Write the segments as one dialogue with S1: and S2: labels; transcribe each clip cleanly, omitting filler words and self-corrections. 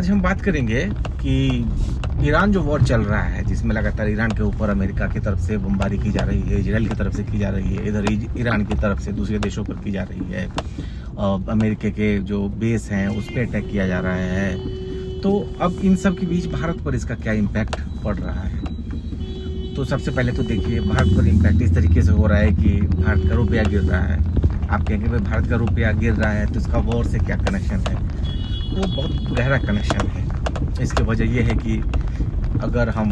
S1: आज हम बात करेंगे कि ईरान जो वॉर चल रहा है, जिसमें लगातार ईरान के ऊपर अमेरिका की तरफ से बमबारी की जा रही है, इजराइल की तरफ से की जा रही है, इधर ईरान की तरफ से दूसरे देशों पर की जा रही है, अमेरिका के जो बेस हैं उस पर अटैक किया जा रहा है। तो अब इन सब के बीच भारत पर इसका क्या इम्पैक्ट पड़ रहा है? तो सबसे पहले तो देखिए, भारत पर इम्पैक्ट इस तरीके से हो रहा है कि भारत का रुपया गिर रहा है। आप कहेंगे भाई भारत का रुपया गिर रहा है तो इसका वॉर से क्या कनेक्शन है? वो बहुत गहरा कनेक्शन है। इसकी वजह यह है कि अगर हम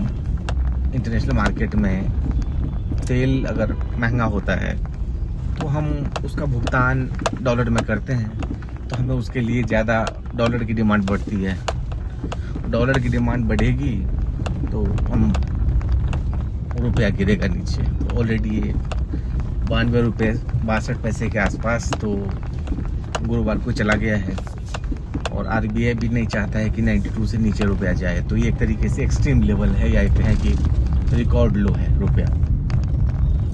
S1: इंटरनेशनल मार्केट में तेल अगर महंगा होता है तो हम उसका भुगतान डॉलर में करते हैं, तो हमें उसके लिए ज़्यादा डॉलर की डिमांड बढ़ती है। डॉलर की डिमांड बढ़ेगी तो हम रुपया गिरेगा नीचे। तो ऑलरेडी ये 92 रुपये 62 पैसे के आसपास तो गुरुवार को चला गया है, और आरबीआई भी नहीं चाहता है कि 92 से नीचे रुपया जाए। तो ये एक तरीके से एक्सट्रीम लेवल है, या कहें कि रिकॉर्ड लो है रुपया।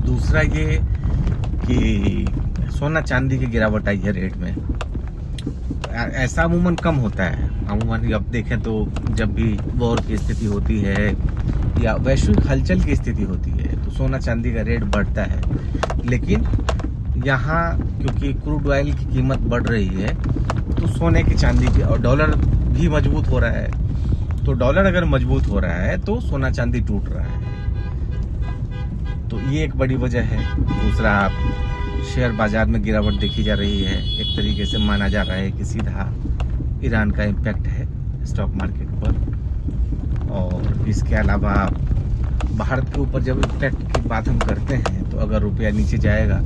S1: दूसरा ये कि सोना चांदी की गिरावट आई है रेट में। ऐसा अमूमन कम होता है। अमूमन अब देखें तो जब भी वॉर की स्थिति होती है या वैश्विक हलचल की स्थिति होती है तो सोना चांदी का रेट बढ़ता है। लेकिन यहाँ क्योंकि क्रूड ऑयल की कीमत बढ़ रही है तो सोने की चांदी की, और डॉलर भी मजबूत हो रहा है, तो डॉलर अगर मजबूत हो रहा है तो सोना चांदी टूट रहा है। तो ये एक बड़ी वजह है। दूसरा, शेयर बाजार में गिरावट देखी जा रही है। एक तरीके से माना जा रहा है कि सीधा ईरान का इम्पैक्ट है स्टॉक मार्केट पर। और इसके अलावा भारत के ऊपर जब इम्पैक्ट की बात हम करते हैं तो अगर रुपया नीचे जाएगा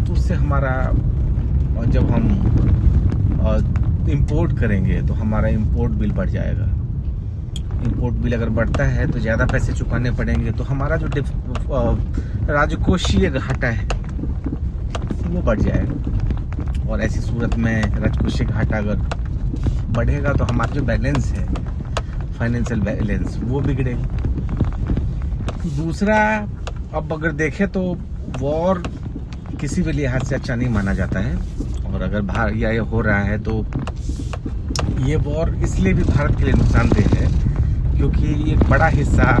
S1: तो उससे हमारा, और जब हम इंपोर्ट करेंगे तो हमारा इंपोर्ट बिल बढ़ जाएगा। इंपोर्ट बिल अगर बढ़ता है तो ज़्यादा पैसे चुकाने पड़ेंगे, तो हमारा जो राजकोषीय घाटा है वो बढ़ जाएगा। और ऐसी सूरत में राजकोषीय घाटा अगर बढ़ेगा तो हमारा जो बैलेंस है, फाइनेंशियल बैलेंस, वो बिगड़ेगा। दूसरा, अब अगर देखें तो वॉर किसी भी लिहाज से अच्छा नहीं माना जाता है, और अगर भारत या ये हो रहा है तो ये वॉर इसलिए भी भारत के लिए नुकसानदेह है क्योंकि एक बड़ा हिस्सा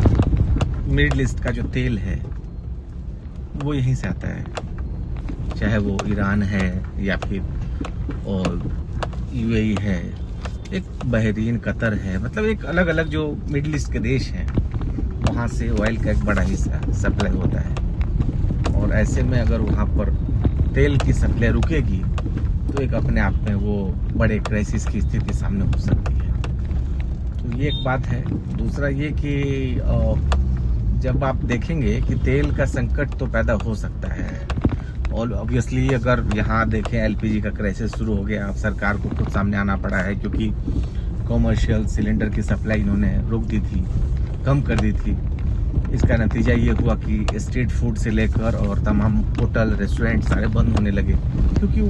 S1: मिडिल ईस्ट का जो तेल है वो यहीं से आता है, चाहे वो ईरान है या फिर और यूएई है, एक बहरीन, कतर है, मतलब एक अलग अलग जो मिडिल ईस्ट के देश हैं वहाँ से ऑयल का एक बड़ा हिस्सा सप्लाई होता है। और ऐसे में अगर वहाँ पर तेल की सप्लाई रुकेगी तो एक अपने आप में वो बड़े क्राइसिस की स्थिति सामने हो सकती है। तो ये एक बात है। दूसरा ये कि जब आप देखेंगे कि तेल का संकट तो पैदा हो सकता है, और ऑब्वियसली अगर यहाँ देखें एलपीजी का क्राइसिस शुरू हो गया, सरकार को खुद सामने आना पड़ा है क्योंकि कॉमर्शियल सिलेंडर की सप्लाई इन्होंने रोक दी थी, कम कर दी थी। इसका नतीजा ये हुआ कि स्ट्रीट फूड से लेकर और तमाम होटल, रेस्टोरेंट सारे बंद होने लगे, क्योंकि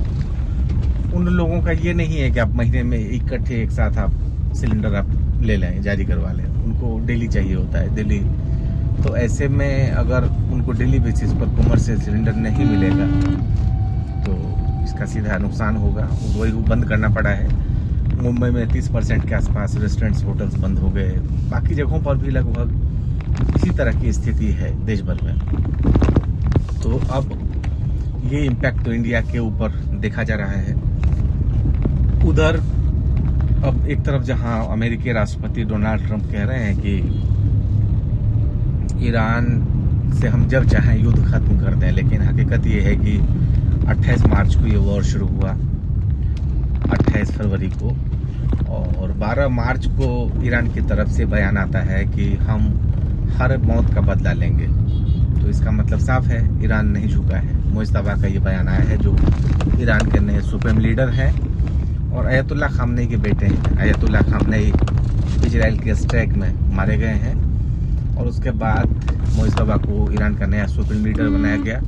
S1: उन लोगों का ये नहीं है कि आप महीने में इकट्ठे एक साथ आप सिलेंडर आप ले लें, जारी करवा लें। उनको डेली चाहिए होता है, डेली। तो ऐसे में अगर उनको डेली बेसिस पर कमर्शियल सिलेंडर नहीं मिलेगा तो इसका सीधा नुकसान होगा। वही बंद करना पड़ा है। मुंबई में 30% के आसपास रेस्टोरेंट्स, होटल्स बंद हो गए। बाकी जगहों पर भी लगभग इसी तरह की स्थिति है देश भर में। तो अब ये इम्पैक्ट तो इंडिया के ऊपर देखा जा रहा है। उधर अब एक तरफ जहां अमेरिकी राष्ट्रपति डोनाल्ड ट्रंप कह रहे हैं कि ईरान से हम जब चाहें युद्ध खत्म कर दें, लेकिन हकीकत ये है कि 28 मार्च को ये वॉर शुरू हुआ, 28 फरवरी को, और 12 मार्च को ईरान की तरफ से बयान आता है कि हम हर मौत का बदला लेंगे। तो इसका मतलब साफ है, ईरान नहीं झुका है। मुश्तबा का ये बयान आया है, जो ईरान के नए सुप्रीम लीडर हैं और अयतुल्ला खामनेई के बेटे हैं। अयतुल्ला खामनेई इजराइल के स्ट्राइक में मारे गए हैं, और उसके बाद मुश्तबा को ईरान का नया सुप्रीम लीडर बनाया गया।